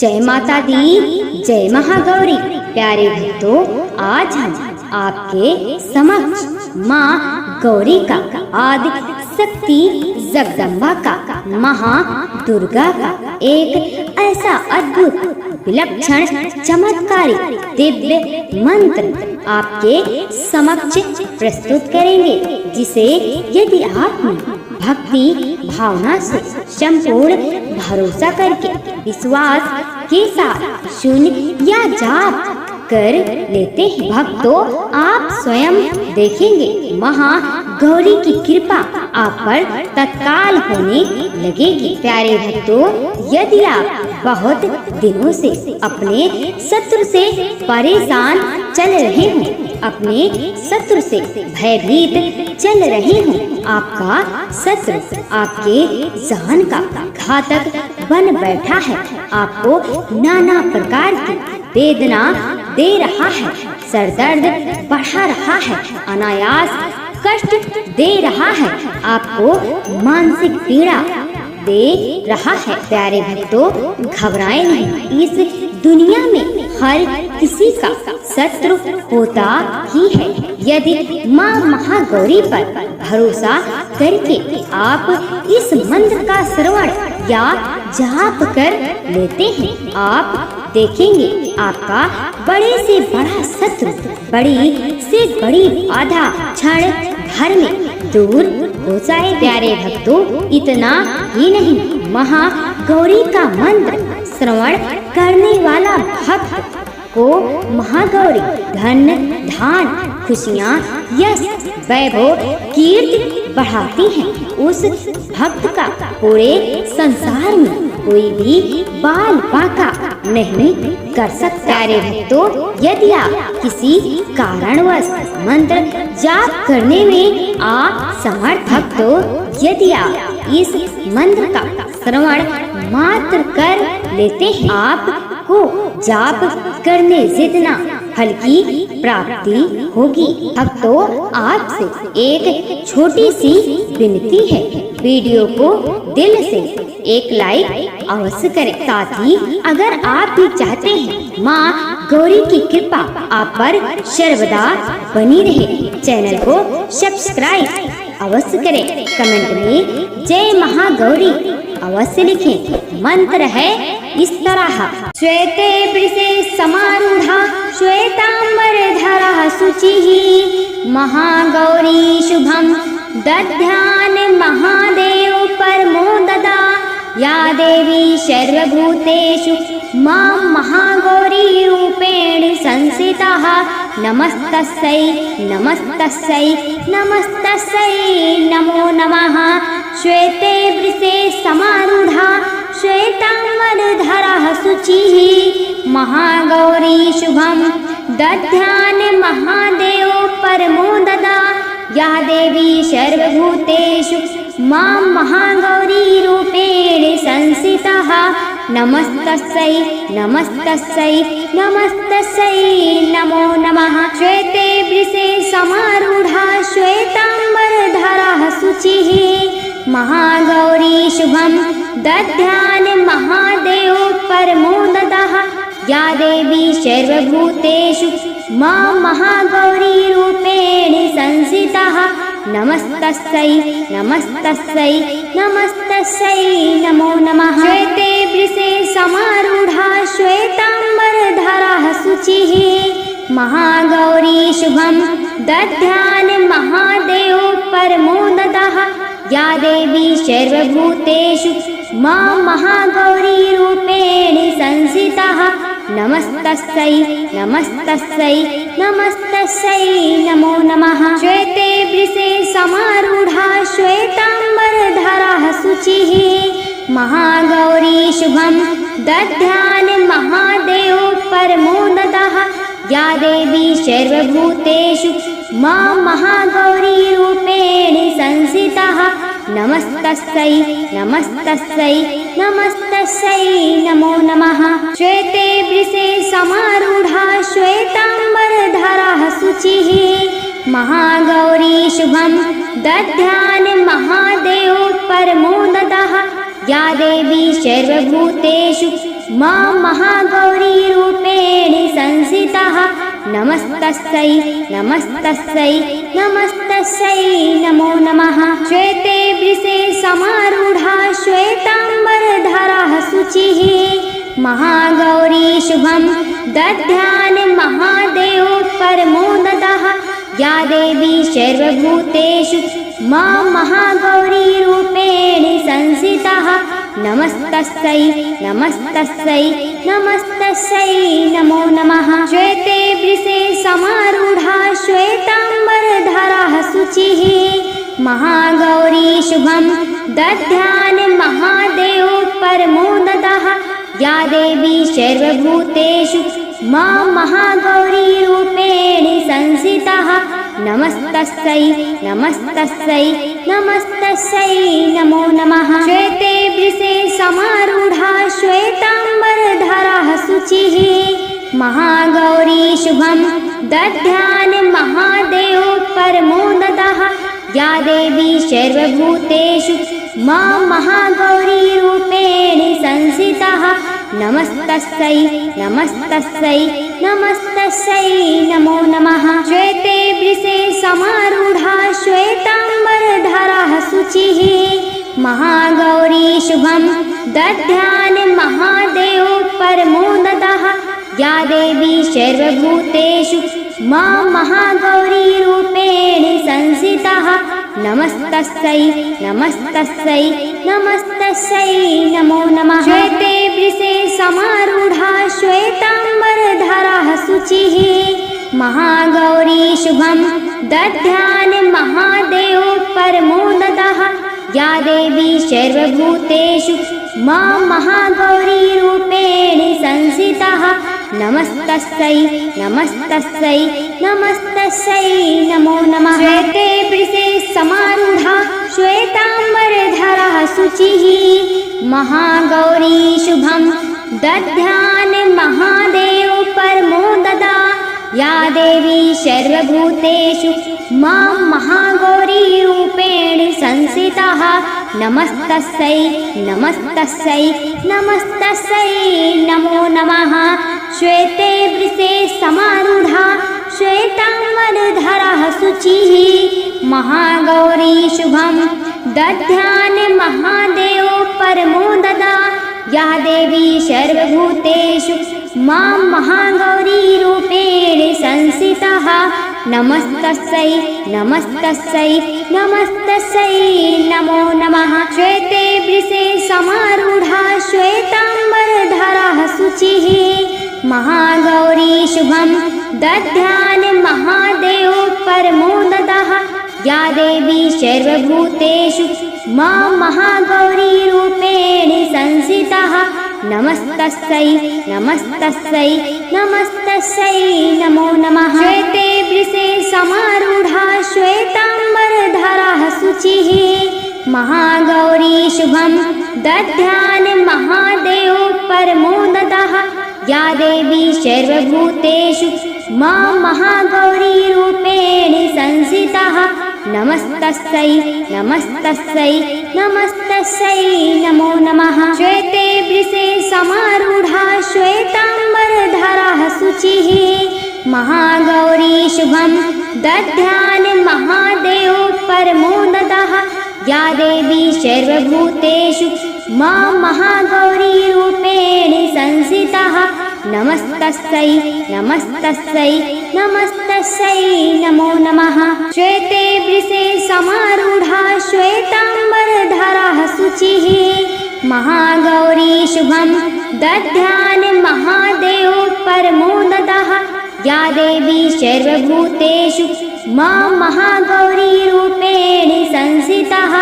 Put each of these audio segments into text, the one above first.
जय माता दी, जय महागौरी। प्यारे भक्तों, आज हम आपके समक्ष माँ गौरी का, आदि शक्ति जगदम्बा का, महादुर्गा का एक ऐसा अद्भुत विलक्षण चमत्कारी दिव्य मंत्र आपके समक्ष प्रस्तुत करेंगे, जिसे यदि आपने भक्ति भावना से संपूर्ण भरोसा करके विश्वास के साथ सुन या जाप कर लेते हैं भक्तों, आप स्वयं देखेंगे महागौरी की कृपा आप पर तत्काल होने लगेगी। प्यारे भक्तों, यदि आप बहुत दिनों से अपने शत्रु से परेशान चल रहे हों, अपने शत्रु से भयभीत चल रहे हों, आपका शत्रु आपके जान का घातक बन बैठा है, आपको नाना प्रकार की वेदना दे रहा है, सरदर्द बढ़ा रहा है, अनायास कष्ट दे रहा है, आपको मानसिक पीड़ा दे रहा है। प्यारे भक्तों, घबराएं नहीं, इस दुनिया में हर किसी का शत्रु होता ही है। यदि माँ महागौरी पर भरोसा करके आप इस मंत्र का श्रवण या जाप कर लेते हैं, आप देखेंगे आपका बड़े से बड़ा शत्रु, बड़ी से बड़ी बाधा क्षण भर में दूर हो जाए। प्यारे भक्तों, इतना ही नहीं, महागौरी का मंत्र श्रवण करने वाला भक्त को महागौरी धन धान खुशियाँ यश वैभव कीर्ति बढ़ाती हैं। उस भक्त का पूरे संसार में कोई भी बाल बांका नहीं कर सकता। प्यारे भक्तों, यदि आप किसी कारणवश मंत्र जाप करने में असमर्थ भक्तों, यदि आप इस मंत्र का श्रवण मात्र कर लेते हैं, आपको जाप करने जितना फल की प्राप्ति होगी। भक्तों, आपसे एक छोटी सी विनती है, वीडियो को दिल से एक लाइक अवश्य करें। साथ ही अगर आप भी चाहते हैं माँ गौरी की कृपा आप पर सर्वदा बनी रहे, चैनल को सब्सक्राइब अवश्य करें। कमेंट में जय महागौरी अवश्य लिखें। मंत्र है इस तरह, श्वेते वृषे समारूढ़ा श्वेतांबरधरा शुचिः महागौरी शुभम दध्यान महादेव परमो ददा या देवी सर्वभूतेषु मां महागौरी रूपेण संस्थिता नमस्तस्यै नमस्तस्यै नमस्तस्यै नमो नमः। श्वेते वृषे समारूढ़ा श्वेतांबरधरा शुचिः महागौरी शुभम दध्यान महादेव परमो ददा या देवी सर्वभूतेषु मां महागौरी रूपेण संस्थिता नमस्तस्यै नमस्तस्यै नमस्तस्यै नमो नमः। श्वेते वृषे समारूढ़ा श्वेतांबरधरा शुचिः महागौरी शुभम दध्यान महादेव परमो ददा या देवी सर्वभूतेषु मां महागौरी रूपेण संस्थिता नमस्तस्यै नमस्तस्यै नमस्तस्यै नमो नमः। श्वेते वृषे समारूढ़ा श्वेतांबरधरा शुचिः महागौरी शुभम दध्यान महादेव परमो ददा या देवी सर्वभूतेषु मां महागौरी रूपेण संस्थिता नमस्तस्यै नमस्तस्यै नमस्तस्यै नमो नमः। श्वेते वृषे समारूढ़ा श्वेतांबरधरा शुचिः महागौरी शुभम दध्यान महादेव परमो ददा या देवी सर्वभूतेषु मां महागौरी रूपेण संस्थिता नमस्तस्यै नमस्तस्यै नमस्तस्यै नमो नमः। श्वेते वृषे समारूढ़ा श्वेतांबरधरा शुचिः महागौरी शुभम दध्यान महादेव परमो ददा या देवी सर्वभूतेषु मां महागौरीरूपेण संस्थितः नमस्तस्यै नमस्तस्यै नमस्तस्यै नमो नमः। श्वेते वृषे समारूढा श्वेताम्बरधरः शुचिः महागौरी शुभं दध्यान् महादेव परमोदतः या देवी सर्वभूतेषु मां महागौरीरूपेण संस्थितः नमस्तस्यै नमस्तस्यै नमस्तस्यै नमो नमः। श्वेते वृषे समारूढा श्वेताम्बरधरः शुचिः महागौरी शुभं दध्यान् महादेव परमोदतः या देवी सर्वभूतेषु मां महागौरीरूपेण संस्थितः नमस्तस्यै नमस्तस्यै नमस्तस्यै नमो नमः। श्वेते वृषे समारूढा श्वेताम्बरधरः शुचिः महागौरी शुभं दध्यान् महादेव परमोदतः या देवी सर्वभूतेषु मां महागौरीरूपेण संस्थितः नमस्तस्यै नमस्तस्यै नमस्तस्यै नमो नमः। श्वेते वृषे समारूढा श्वेताम्बरधरः शुचिः महागौरी शुभं दध्यान् महादेव परमोदतः या देवी सर्वभूतेषु मां महागौरीरूपेण संस्थितः नमस्तस्यै नमस्तस्यै नमस्तस्यै नमो नमः। श्वेते वृषे समारूढा श्वेताम्बरधरः शुचिः महागौरी शुभं दध्यान् महादेव परमोदतः या देवी सर्वभूतेषु मां महागौरीरूपेण संस्थितः नमस्तस्यै नमस्तस्यै नमस्तस्यै नमो नमः। श्वेते वृषे समारूढा श्वेताम्बरधरः शुचिः महागौरी शुभं दध्यान् महादेव परमोदतः या देवी सर्वभूतेषु मां महागौरीरूपेण संस्थितः नमस्तस्यै नमस्तस्यै नमस्तस्यै नमो नमः। श्वेते वृषे समारूढा श्वेताम्बरधरः शुचिः महागौरी शुभं दध्यान् महादेव परमोदतः या देवी सर्वभूतेषु मां महागौरीरूपेण संस्थितः नमस्तस्यै नमस्तस्यै नमस्तस्यै नमो नमः। श्वेते वृषे समारूढा श्वेताम्बरधरः शुचिः महागौरी शुभं दध्यान् महादेव परमोदतः या देवी सर्वभूतेषु मां महागौरीरूपेण संस्थितः नमस्तस्यै नमस्तस्यै नमस्तस्यै नमो नमः। श्वेते वृषे समारूढा श्वेताम्बरधरः शुचिः महागौरी शुभं दध्यान् महादेव परमोदतः या देवी सर्वभूतेषु मां महागौरीरूपेण संस्थितः नमस्तस्यै नमस्तस्यै नमस्तस्यै नमो नमः। श्वेते वृषे समारूढा श्वेताम्बरधरः शुचिः महागौरी शुभं दध्यान् महादेव परमोदतः या देवी सर्वभूतेषु मां महागौरीरूपेण संस्थितः नमस्तस्यै नमस्तस्यै नमस्तस्यै नमो नमः। श्वेते वृषे समारूढा श्वेताम्बरधरः शुचिः महागौरी शुभं दध्यान् महादेव परमोदतः या देवी सर्वभूतेषु मां महागौरीरूपेण संस्थितः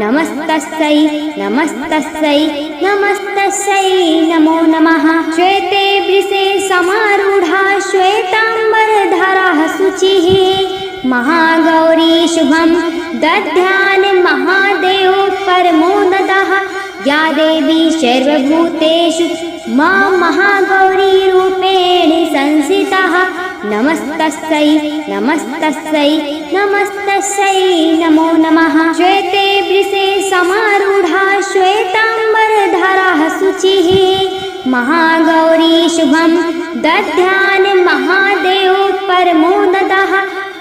नमस्तस्यै नमस्तस्यै नमस्तस्यै नमो नमः। श्वेते वृषे समारूढा श्वेताम्बरधरः शुचिः महागौरी शुभं दध्यान् महादेव परमोदतः या देवी सर्वभूतेषु मां महागौरीरूपेण संस्थितः नमस्तस्यै नमस्तस्यै नमस्तस्यै नमो नमः। श्वेते वृषे समारूढा श्वेताम्बरधरः शुचिः महागौरी शुभं दध्यान् महादेव परमोदतः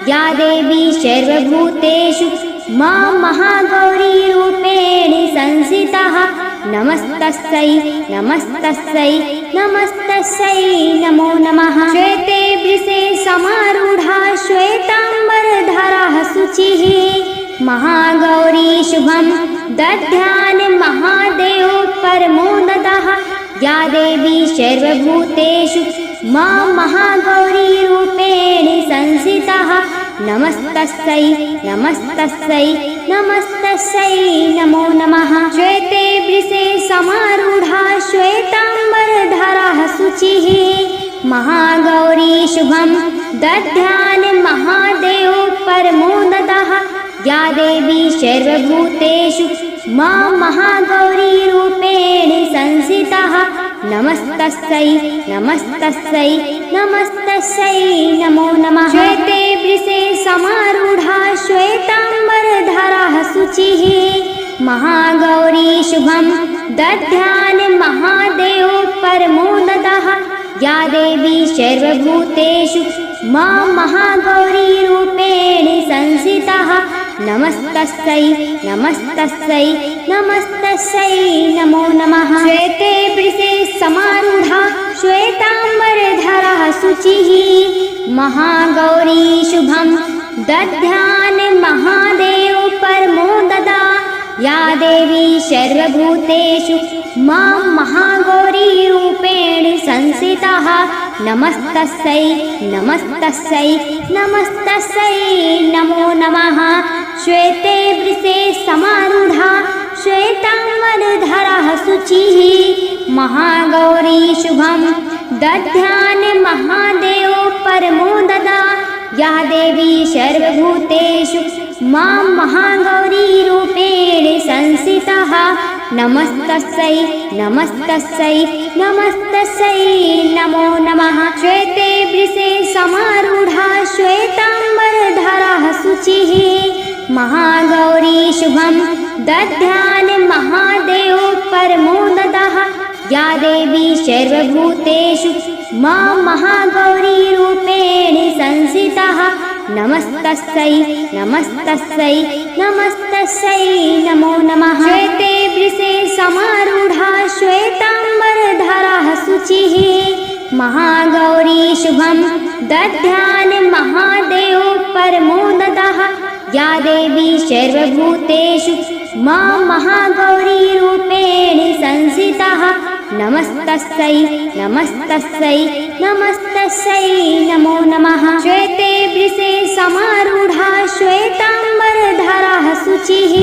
या देवी सर्वभूतेषु मां महागौरी रूपेण संस्थितः नमस्तस्यै नमस्तस्यै नमस्तस्यै नमो नमः। श्वेते वृषे समारूढा श्वेताम्बरधरा शुचिः महागौरी शुभं दध्यान् महादेव परमोदतः या देवी सर्वभूतेषु मां महागौरी रूपेण संस्थितः नमस्तस्यै नमस्तस्यै नमस्तस्यै नमो नमः। श्वेते वृषे समारूढा श्वेताम्बरधरा शुचिः महागौरी शुभं दध्यान् महादेव परमोदतः या देवी सर्वभूतेषु मां महागौरी रूपेण संस्थितः नमस्तस्यै नमस्तस्यै नमस्तस्यै नमो नमः। श्वेते वृषे समारूढा श्वेताम्बरधरा शुचिः महागौरी शुभं दध्यान् महादेव परमोदतः या देवी सर्वभूतेषु मां महागौरी रूपेण संस्थितः नमस्तस्यै नमस्तस्यै नमस्तस्यै नमो नमः। श्वेते वृषे समारूढा श्वेताम्बरधरा शुचिः महागौरी शुभं दध्यान् महादेव परमोदतः या देवी सर्वभूतेषु मां महागौरी रूपेण संस्थितः नमस्तस्यै नमस्तस्यै नमस्तस्यै नमो नमः। श्वेते वृषे समारूढा श्वेताम्बरधरा शुचिः महागौरी शुभं दध्यान् महादेव परमोदतः या देवी सर्वभूतेषु मां महागौरी रूपेण संस्थितः नमस्तस्यै नमस्तस्यै नमस्तस्यै नमो नमः। श्वेते वृषे समारूढा श्वेताम्बरधरा शुचिः महागौरी शुभं दध्यान् महादेव परमोदतः या देवी सर्वभूतेषु मां महागौरी रूपेण संस्थितः नमस्तस्यै नमस्तस्यै नमस्तस्यै नमो नमः। श्वेते वृषे समारूढा श्वेताम्बरधरा शुचिः महागौरी शुभं दध्यान् महादेव परमोदतः या देवी सर्वभूतेषु मां महागौरी रूपेण संस्थितः नमस्तस्यै नमस्तस्यै नमस्तस्यै नमो नमः। श्वेते वृषे समारूढा श्वेताम्बरधरा शुचिः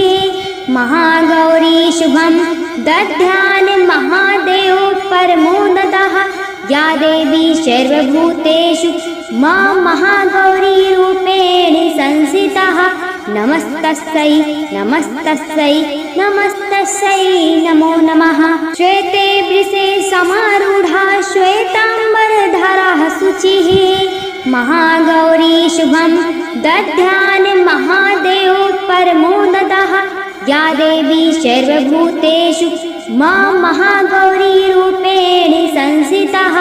महागौरी शुभं दध्यान् महादेव परमोदतः या देवी सर्वभूतेषु मां महागौरी रूपेण संस्थितः नमस्तस्यै नमस्तस्यै नमस्तस्यै नमो नमः। श्वेते वृषे समारूढा श्वेताम्बरधरा शुचिः महागौरी शुभं दध्यान् महादेव परमोदतः या देवी सर्वभूतेषु मां महागौरी रूपेण संस्थितः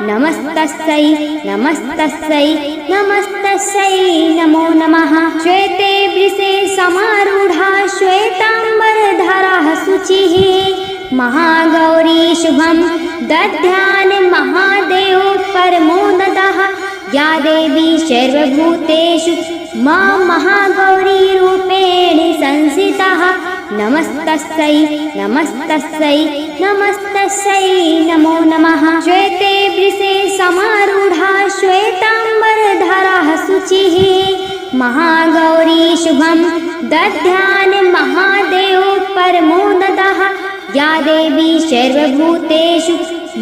नमस्तस्यै नमस्तस्यै नमस्तस्यै नमो नमः। श्वेते वृषे समारूढा श्वेताम्बरधरा शुचिः महागौरी शुभं दध्यान् महादेव परमोदतः या देवी सर्वभूतेषु मां महागौरी रूपेण संस्थितः नमस्तस्यै नमस्तस्यै नमस्तस्यै नमो नमः। श्वेते वृषे समारूढा श्वेताम्बरधरा शुचिः महागौरी शुभं दध्यान् महादेव परमोदतः या देवी सर्वभूतेषु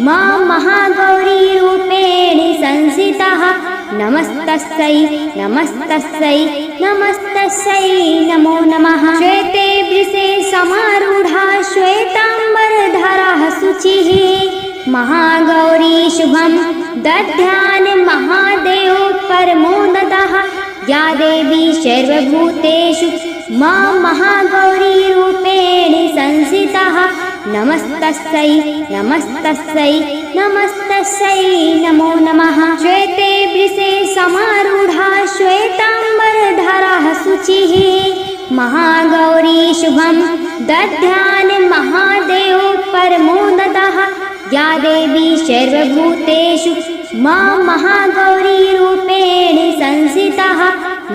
मां महागौरी रूपेण संस्थितः नमस्तस्यै नमस्तस्यै नमस्तस्यै नमो नमः। श्वेते वृषे समारूढा श्वेताम्बरधरा शुचिः महागौरी शुभं दध्यान् महादेव परमोदतः या देवी सर्वभूतेषु मां महागौरी रूपेण संस्थितः नमस्तस्यै नमस्तस्यै नमस्तस्यै नमो नमः। श्वेते वृषे समारूढा श्वेताम्बरधरा शुचिः महागौरी शुभं दध्यान् महादेव परमोदतः या देवी सर्वभूतेषु मां महागौरी रूपेण संस्थितः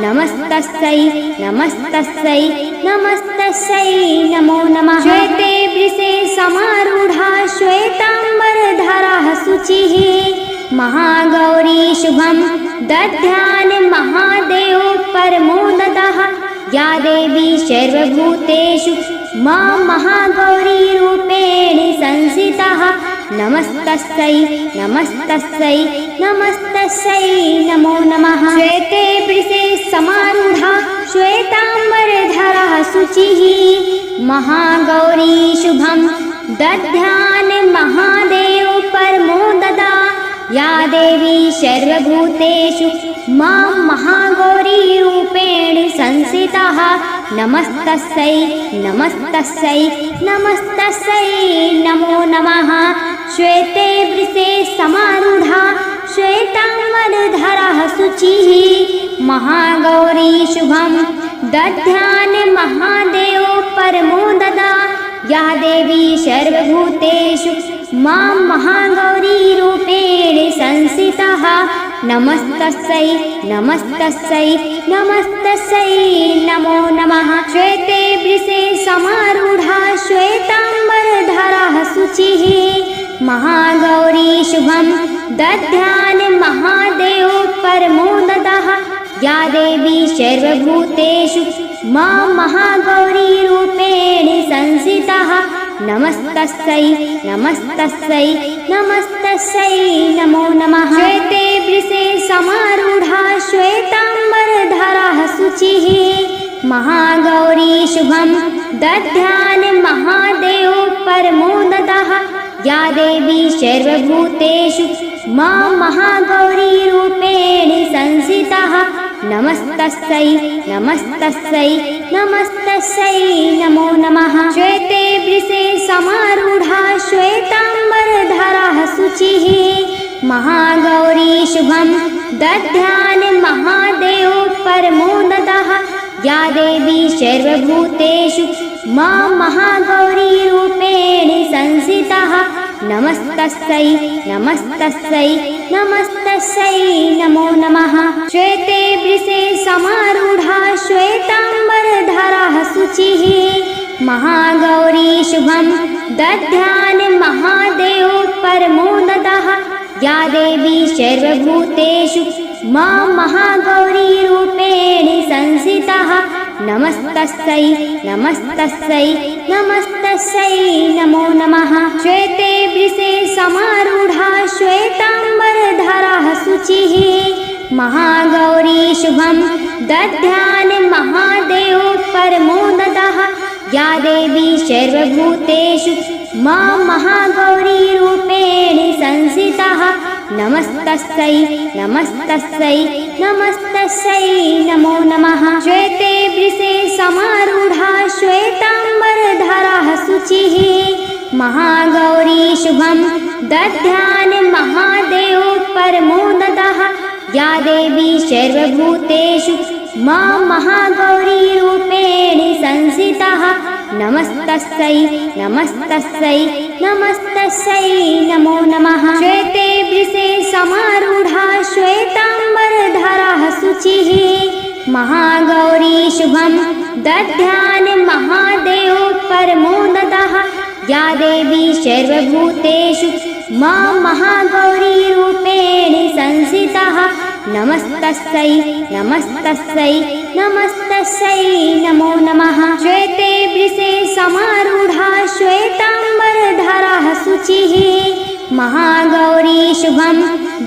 नमस्तस्यै नमस्तस्यै नमस्तस्यै नमो नमः। श्वेते वृषे समारूढा श्वेताम्बरधरा शुचिः महागौरी शुभं दध्यान् महादेव परमोदतः या देवी सर्वभूतेषु मां महागौरी रूपेण संस्थितः नमस्तस्यै नमस्तस्यै नमस्तस्यै नमो नमः। श्वेते वृषे समारूढा श्वेताम्बरधरा शुचिः महागौरी शुभं दध्यान् महादेव परमोदतः या देवी सर्वभूतेषु मां महागौरी रूपेण संस्थितः नमस्तस्यै नमस्तस्यै नमस्तस्यै नमो नमः। श्वेते वृषे समारूढा श्वेताम्बरधरा शुचिः महागौरी शुभं दध्यान् महादेव परमोदतः या देवी सर्वभूतेषु मां महागौरी रूपेण संस्थितः नमस्तस्यै नमस्तस्यै नमस्तस्यै नमो नमः। श्वेते वृषे समारूढा श्वेताम्बरधरा शुचिः महागौरी शुभं दध्यान् महादेव परमोदतः या देवी सर्वभूतेषु मां महागौरी रूपेण संस्थितः नमस्तस्यै नमस्तस्यै नमस्तस्यै नमो नमः। श्वेते वृषे समारूढा श्वेताम्बरधरा शुचिः महागौरी शुभं दध्यान् महादेव परमोदतः या देवी सर्वभूतेषु मां महागौरी रूपेण संस्थितः नमस्तस्यै नमस्तस्यै नमस्तस्यै नमो नमः। श्वेते वृषे समारूढा श्वेताम्बरधरा शुचिः महागौरी शुभं दध्यान् महादेव परमोदतः या देवी सर्वभूतेषु मां महागौरी रूपेण संस्थितः नमस्तस्यै नमस्तस्यै नमस्तस्यै नमो नमः। श्वेते वृषे समारूढा श्वेताम्बरधरा शुचिः महागौरी शुभं दध्यान् महादेव परमोदतः या देवी सर्वभूतेषु मां महागौरी रूपेण संस्थितः नमस्तस्यै नमस्तस्यै नमस्तस्यै नमो नमः। श्वेते वृषे समारूढा श्वेताम्बरधरा शुचिः महागौरी शुभं दध्यान् महादेव परमोदतः या देवी सर्वभूतेषु मां महागौरी रूपेण संस्थितः नमस्तस्यै नमस्तस्यै नमस्तस्यै नमो नमः। श्वेते वृषे समारूढा श्वेताम्बरधरा शुचिः महागौरी शुभं दध्यान् महादेव परमोदतः या देवी सर्वभूतेषु मां महागौरी रूपेण संस्थितः नमस्तस्यै नमस्तस्यै नमस्तस्यै नमो नमः। श्वेते वृषे समारूढा श्वेताम्बरधरा शुचिः महागौरी शुभं दध्यान् महादेव परमोदतः या देवी सर्वभूतेषु मां महागौरी रूपेण संस्थितः नमस्तस्यै नमस्तस्यै नमस्तस्यै नमो नमः। श्वेते वृषे समारूढा श्वेताम्बरधरा शुचिः महागौरी शुभं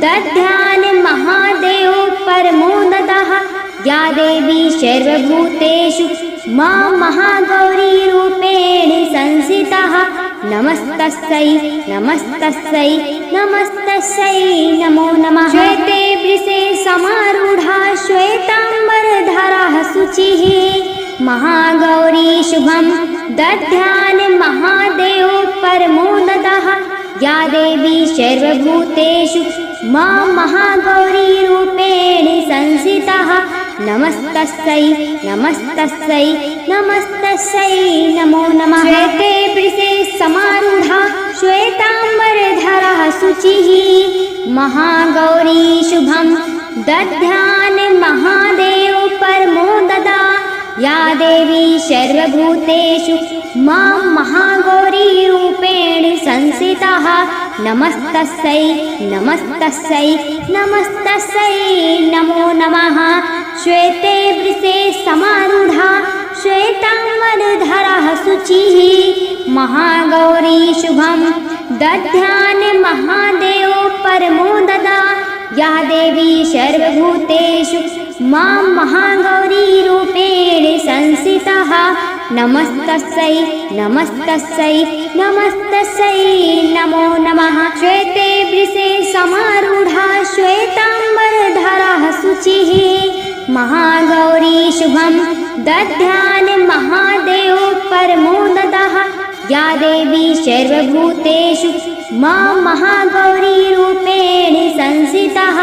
दध्यान् महादेव परमोदतः या देवी सर्वभूतेषु मां महागौरी रूपेण संस्थितः नमस्तस्यै नमस्तस्यै नमस्तस्यै नमो नमः। श्वेते वृषे समारूढा श्वेताम्बरधरा शुचिः महागौरी शुभं दध्यान् महादेव परमोदतः या देवी सर्वभूतेषु मां महागौरीरूपेण संस्थितः नमस्तस्यै नमस्तस्यै नमस्तस्यै नमो नमः। श्वेते वृषे समारूढा श्वेताम्बरधरः शुचिः महागौरी शुभं दध्यान महादेव परमोदता या देवी सर्वभूतेषु मां महागौरीरूपेण संस्थितः नमस्तस्यै नमस्तस्यै नमस्तस्यै नमो नमः। श्वेते वृषे समारूढा श्वेताम्बरधरः शुचिः महागौरी शुभं दध्यान महादेव परमोदता या देवी सर्वभूतेषु मां महागौरीरूपेण संस्थितः नमस्तस्यै नमस्तस्यै नमस्तस्यै नमो नमः। श्वेते वृषे समारूढा श्वेताम्बरधरः शुचिः महागौरी शुभं दध्यान महादेव परमोदतः या देवी सर्वभूतेषु मां महागौरीरूपेण संस्थितः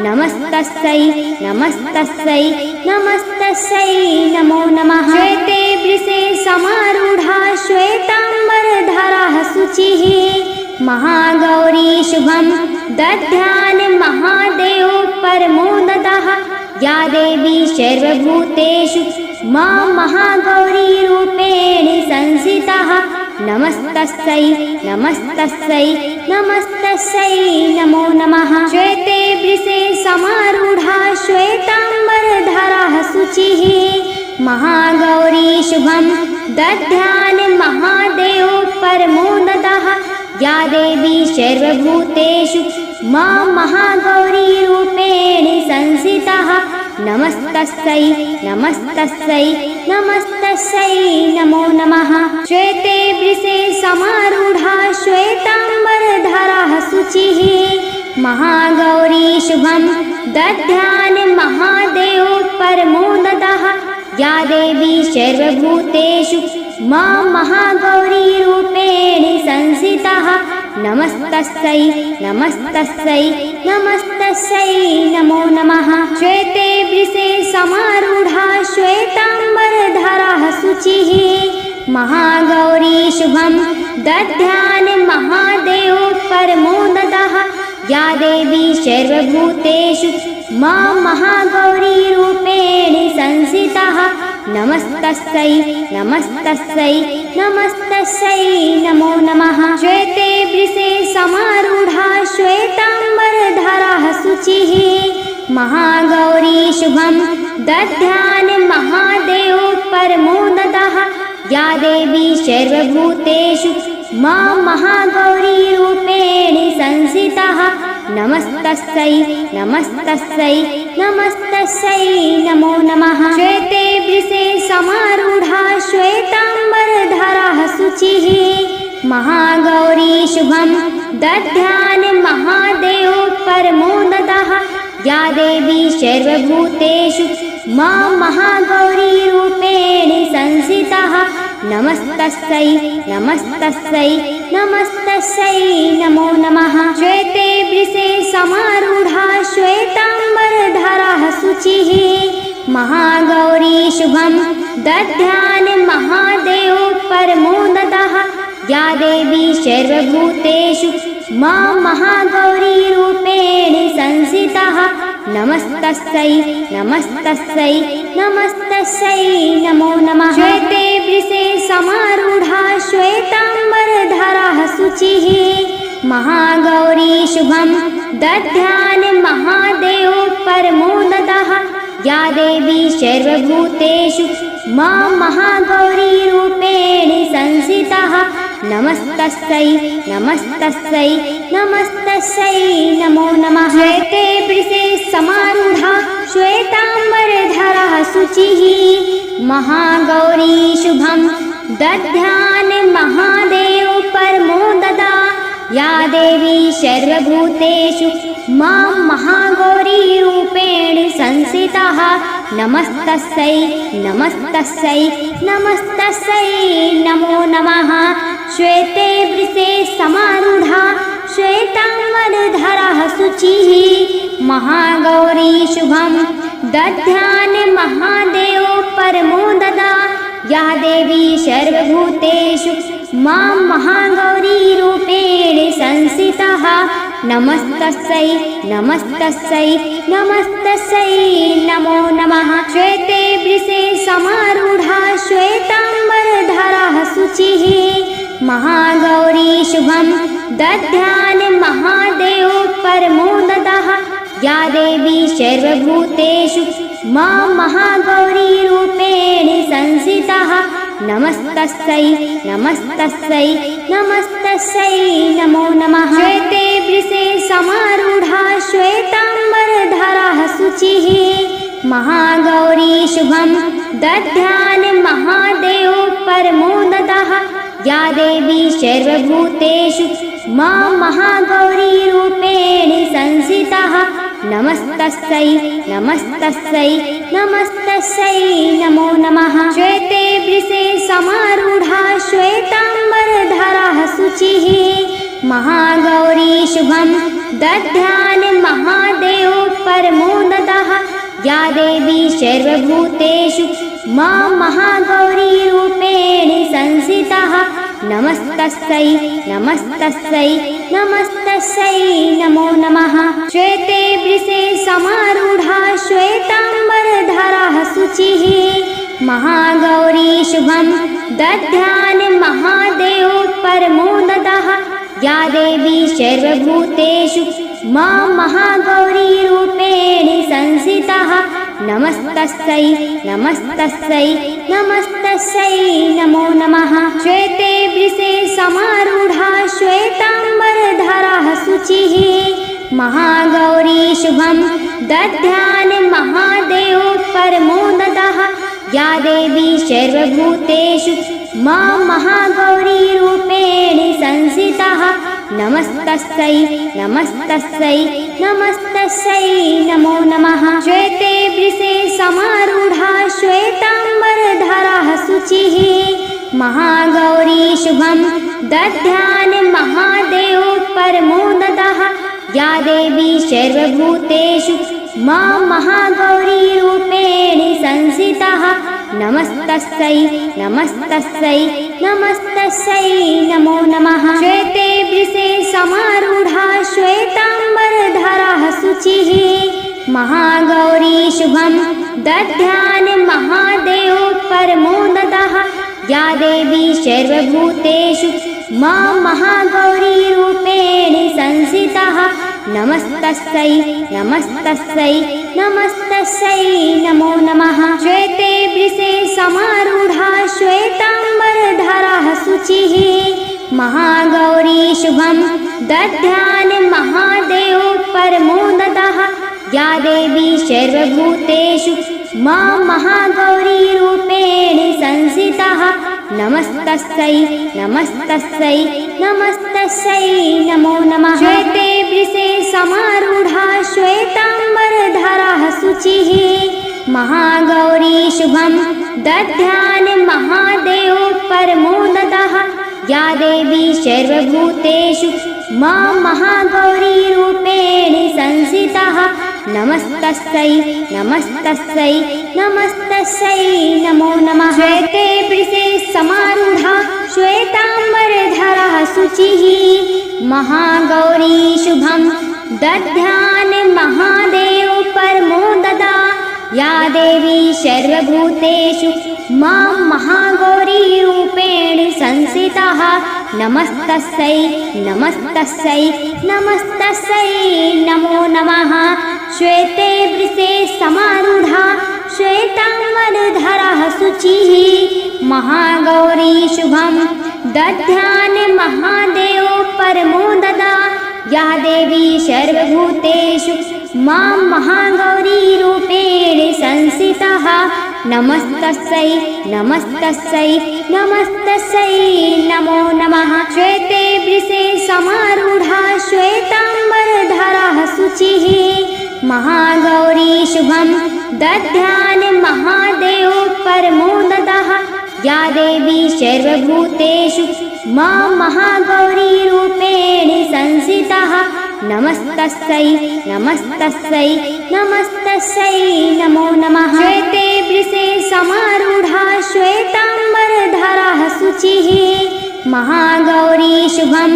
नमस्तस्यै नमस्तस्यै नमस्तस्यै नमो नमः। श्वेते वृषे समारूढा श्वेताम्बरधरः शुचिः महागौरी शुभं दध्यान महादेव परमोदतः या देवी सर्वभूतेषु मां महागौरीरूपेण संस्थितः नमस्तस्यै नमस्तस्यै नमस्तस्यै नमो नमः। श्वेते वृषे समारूढा श्वेताम्बरधरः शुचिः महागौरी शुभं दध्यान महादेव परमोदतः या देवी सर्वभूतेषु मां महागौरीरूपेण संस्थितः नमस्तस्यै नमस्तस्यै नमस्तस्यै नमो नमः। श्वेते वृषे समारूढा श्वेताम्बरधरः शुचिः महागौरी शुभं दध्यान महादेव परमोदतः या देवी सर्वभूतेषु मां महागौरीरूपेण संस्थितः नमस्तस्यै नमस्तस्यै नमस्तस्यै नमो नमः। श्वेते वृषे समारूढा श्वेताम्बरधरः शुचिः महागौरी शुभं दध्यान महादेव परमोदतः या देवी सर्वभूतेषु मां महागौरीरूपेण संस्थितः नमस्तस्यै नमस्तस्यै नमस्तस्यै नमो नमः। श्वेते वृषे समारूढा श्वेताम्बरधरः शुचिः महागौरी शुभं दध्यान महादेव परमोदतः या देवी सर्वभूतेषु मां महागौरीरूपेण संस्थितः नमस्तस्यै नमस्तस्यै नमस्तस्यै नमो नमः। श्वेते वृषे समारूढा श्वेताम्बरधरः शुचिः महागौरी शुभं दध्यान महादेव परमोदतः या देवी सर्वभूतेषु मां महागौरीरूपेण संस्थितः नमस्तस्यै नमस्तस्यै नमस्तस्यै नमो नमः। श्वेते वृषे समारूढा श्वेताम्बरधरः शुचिः महागौरी शुभं दध्यान महादेव परमोदतः या देवी सर्वभूतेषु मां महागौरीरूपेण संस्थितः नमस्तस्यै नमस्तस्यै नमस्तस्यै नमो नमः। श्वेते वृषे समारूढा श्वेताम्बरधरः शुचिः महागौरी शुभं दध्यान महादेव परमोदतः या देवी सर्वभूतेषु मां महागौरीरूपेण संस्थितः नमस्तस्यै नमस्तस्यै नमस्तस्यै नमो नमः। श्वेते वृषे समारूढा श्वेताम्बरधरः शुचिः महागौरी शुभं दध्यान महादेव परमोदता या देवी सर्वभूतेषु मां महागौरीरूपेण संस्थितः नमस्तस्यै नमस्तस्यै नमस्तस्यै नमो नमः। श्वेते वृषे समारूढ़ा श्वेतांबरधरा शुचिः महागौरी शुभं दध्यान महादेव परमो ददा या देवी सर्वभूतेषु मां महागौरी रूपेण संस्थितः नमस्तस्यै नमस्तस्यै नमस्तस्यै नमो नमः। श्वेते वृषे समारूढ़ा श्वेतांबरधरा शुचिः महागौरी शुभं दध्यान महादेव परमो ददः या देवी सर्वभूतेषु मां महागौरी रूपेण संस्थितः नमस्तस्यै नमस्तस्यै नमस्तस्यै नमो नमः। श्वेते वृषे समारूढ़ा श्वेतांबरधरा शुचिः महागौरी शुभं दध्यान महादेव परमो ददः या देवी सर्वभूतेषु मां महागौरी रूपेण संस्थितः नमस्तस्यै नमस्तस्यै नमस्तस्यै नमो नमः। श्वेते वृषे समारूढ़ा श्वेतांबरधरा शुचिः महागौरी शुभं दध्यान महादेव परमो ददः या देवी सर्वभूतेषु मां महागौरी रूपेण संस्थितः नमस्तस्यै नमस्तस्यै नमस्तस्यै नमो नमः। श्वेते वृषे समारूढ़ा श्वेतांबरधरा शुचिः महागौरी शुभं दध्यान महादेव परमो ददः या देवी सर्वभूतेषु मां महागौरी रूपेण संस्थितः नमस्तस्यै नमस्तस्यै नमस्तस्यै नमो नमः। श्वेते वृषे समारूढ़ा श्वेतांबरधरा शुचिः महागौरी शुभं दध्यान महादेव परमो ददः या देवी सर्वभूतेषु मां महागौरी रूपेण संस्थितः नमस्तस्यै नमस्तस्यै नमस्तस्यै नमो नमः। श्वेते वृषे समारूढ़ा श्वेतांबरधरा शुचिः महागौरी शुभं दध्यान महादेव परमो ददः या देवी सर्वभूतेषु मां महागौरी रूपेण संस्थितः नमस्तस्यै नमस्तस्यै नमस्तस्यै नमो नमः। श्वेते वृषे समारूढ़ा श्वेतांबरधरा शुचिः महागौरी शुभं दध्यान महादेव परमो ददः या देवी सर्वभूतेषु मां महागौरी रूपेण संस्थितः नमस्तस्यै नमस्तस्यै नमस्तस्यै नमो नमः। श्वेते वृषे समारूढ़ा श्वेतांबरधरा शुचिः महागौरी शुभं दध्यान महादेव परमो ददः या देवी सर्वभूतेषु मां महागौरी रूपेण संस्थितः नमस्तस्यै नमस्तस्यै नमस्तस्यै नमो नमः। श्वेते वृषे समारूढ़ा श्वेतांबरधरा शुचिः महागौरी शुभं दध्यान महादेव परमो ददः या देवी सर्वभूतेषु मां महागौरी रूपेण संस्थितः नमस्तस्यै नमस्तस्यै नमस्तस्यै नमो नमः। श्वेते वृषे समारूढ़ा श्वेतांबरधरा शुचिः महागौरी शुभं दध्यान महादेव परमो ददा या देवी सर्वभूतेषु मां महागौरी रूपेण संस्थितः नमस्तस्यै नमस्तस्यै नमस्तस्यै नमो नमः। श्वेते वृषे समारूढ़ा श्वेतांबरधरा शुचिः महागौरी शुभं दध्यान महादेव परमो ददा या देवी सर्वभूतेषु मां महागौरी रूपेण संस्थितः नमस्तस्यै नमस्तस्यै नमस्तस्यै नमो नमः। श्वेते वृषे समारूढ़ा श्वेतांबरधरा शुचिः महागौरी शुभं दध्यान महादेव परमो ददः या देवी सर्वभूतेषु मा महागौरीरूपेण संस्थितः नमस्तस्यै नमस्तस्यै नमस्तस्यै नमो नमः। श्वेते वृषे समारूढा श्वेताम्बरधरः शुचिः महागौरी शुभं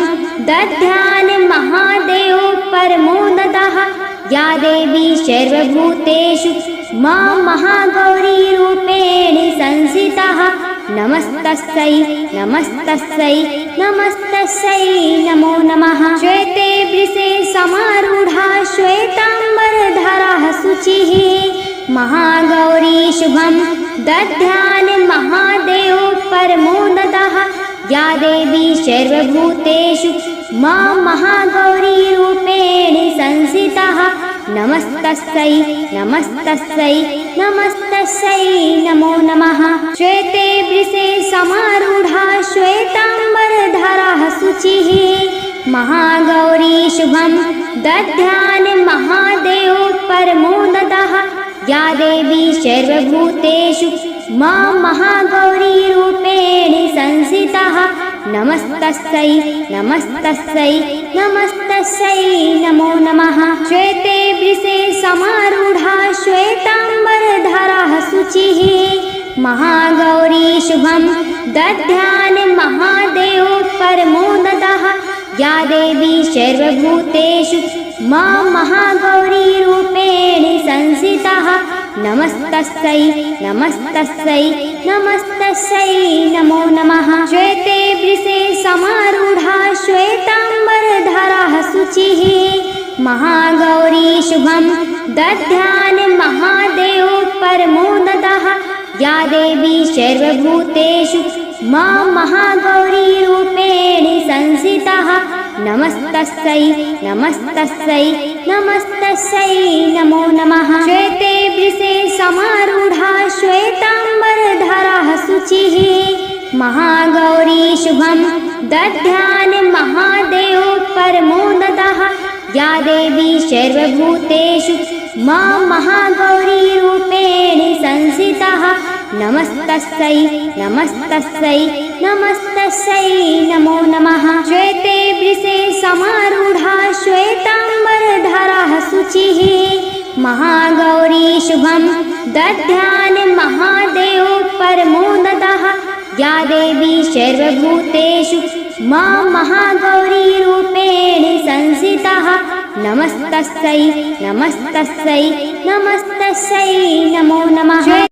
दध्यान् महादेव परमोदतः या देवी सर्वभूतेषु मा महागौरीरूपेण संस्थितः नमस्तस्यै नमस्तस्यै नमस्तस्यै नमो नमः। श्वेते वृषे समारूढा श्वेताम्बरधरः शुचिः महागौरी शुभं दध्यान् महादेव परमोदतः या देवी सर्वभूतेषु मा महागौरीरूपेण संस्थितः नमस्तस्यै नमस्तस्यै नमस्तस्यै नमो नमः। श्वेते वृषे समारूढा श्वेताम्बरधरः शुचिः महागौरी शुभं दध्यान् महादेव परमोदतः या देवी सर्वभूतेषु मा महागौरीरूपेण संस्थितः नमस्तस्यै नमस्तस्यै नमस्तस्यै नमो नमः। श्वेते वृषे समारूढा श्वेताम्बरधरः शुचिः महागौरी शुभं दध्यान् महादेव परमोदतः या देवी सर्वभूतेषु मा महागौरीरूपेण संस्थितः नमस्तस्यै नमस्तस्यै नमस्तस्यै नमो नमः। श्वेते वृषे समारूढा श्वेताम्बरधरः शुचिः महागौरी शुभं दध्यान् महादेव परमोदतः या देवी सर्वभूतेषु मा महागौरीरूपेण संस्थितः नमस्तस्यै नमस्तस्यै नमस्तस्यै नमो नमः। श्वेते वृषे समारूढा श्वेताम्बरधरः शुचिः महागौरी शुभं दध्यान् महादेव परमोदतः या देवी सर्वभूतेषु मा महागौरीरूपेण संस्थितः नमस्तस्यै नमस्तस्यै नमस्तस्यै नमो नमः। श्वेते वृषे समारूढा श्वेताम्बरधरः शुचिः महागौरी शुभं दध्यान् महादेव परमोदतः या देवी सर्वभूतेषु मा महागौरीरूपेण संस्थितः नमस्तस्यै नमस्तस्यै नमस्तस्यै नमो नमः।